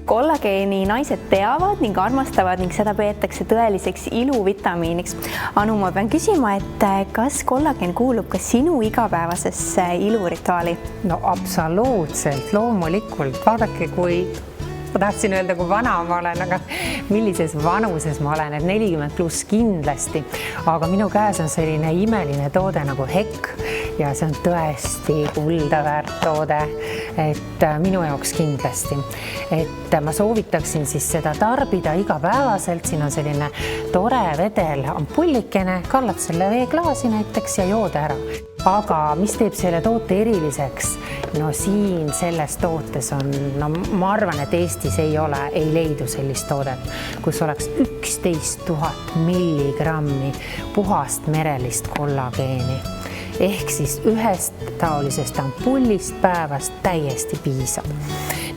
Kollageeni naised teavad ning armastavad ning seda peetakse tõeliseks iluvitamiiniks. Anu, ma pean küsima, et kas kollageen kuulub ka sinu igapäevasesse ilurituaali? No absoluutselt, loomulikult. Vaadake, ma tahtsin öelda, kui vana ma olen, aga millises vanuses ma olen, et 40+ kindlasti. Aga minu käes on selline imeline toode nagu HEK ja see on tõesti kulda väärt toode, et minu jaoks kindlasti. Et ma soovitaksin siis seda tarbida igapäevaselt. Siin on selline tore vedel ampullikene, kallad selle veeklaasi näiteks ja joode ära. Aga mis teeb selle toote eriliseks? No siin selles tootes on, ma arvan, et Eestis ei leidu sellist toodet, kus oleks 11 000 milligrammi puhast merelist kollageeni. Ehk siis ühest taolisest ampullist päevast täiesti piisab.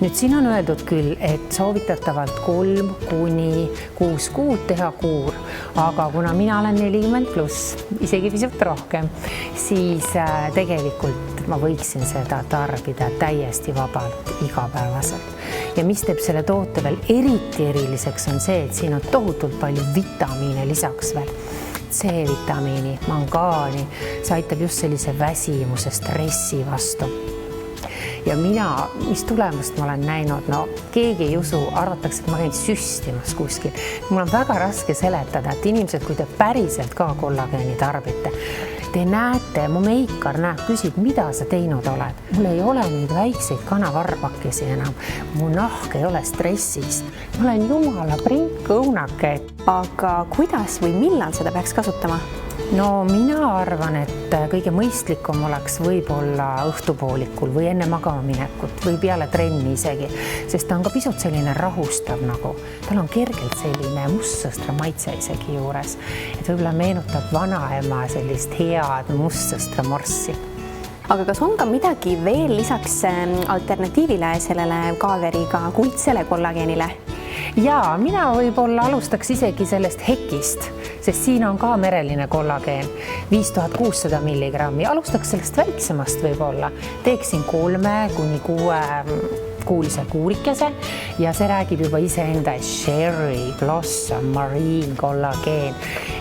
Nüüd siin on öeldud küll, et soovitatavalt 3 kuni 6 kuud teha kuur, aga kuna mina olen 40+, isegi pisut rohkem, siis tegelikult ma võiksin seda tarbida täiesti vabalt igapäevaselt. Ja mis teeb selle toote veel eriti eriliseks on see, et siin on tohutult palju vitamiine lisaks veel. C-vitamiini, mangaani, see aitab just sellise väsimuse, stressi vastu. Ja mina, mis tulemust ma olen näinud, no keegi ei usu, arvatakse, et ma käin süstimas kuskil. Mul on väga raske seletada, et inimesed, kui te päriselt ka kollageeni tarbite, te näete, mu meikar näeb, küsib, mida sa teinud oled. Mul ei ole neid väikseid kanavarbakesi enam. Mu nahk ei ole stressis. Ma olen jumala prinkõunake. Aga kuidas või millal seda peaks kasutama? No mina arvan, et kõige mõistlikum oleks võib-olla õhtupoolikul või enne magama minekut või peale trenni isegi, sest ta on ka pisut selline rahustav nagu. Tal on kergelt selline mustsõstra maitse isegi juures, et võib-olla meenutab vanaema sellist head mustsõstra morssi. Aga kas on ka midagi veel lisaks alternatiivile sellele kaaveriga kuitsele kollageenile? Ja mina võib-olla alustaks isegi sellest HEK-ist, sest siin on ka mereline kollageen, 5600 milligrammi. Alustaks sellest väiksemast võib-olla. Teeksin 3 kuni 6 kuulise kuurikese ja see räägib juba iseenda Sherry, Blossom, Marine, kollageen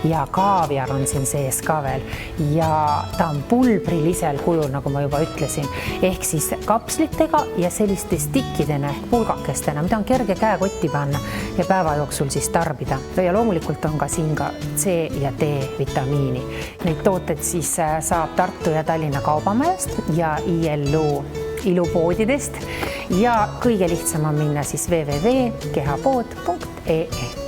ja kaaviar on siin sees ka veel ja ta on pulbrilisel kujul, nagu ma juba ütlesin, ehk siis kapslitega ja selliste stikkidena ehk pulgakestena, mida on kerge käekotti panna ja päeva jooksul siis tarbida. Ja loomulikult on ka siin ka C ja D vitamiini. Neid tooted siis saab Tartu ja Tallinna Kaubamajast ja ILU ilupoodidest ja kõige lihtsam on minna siis www.kehapood.ee.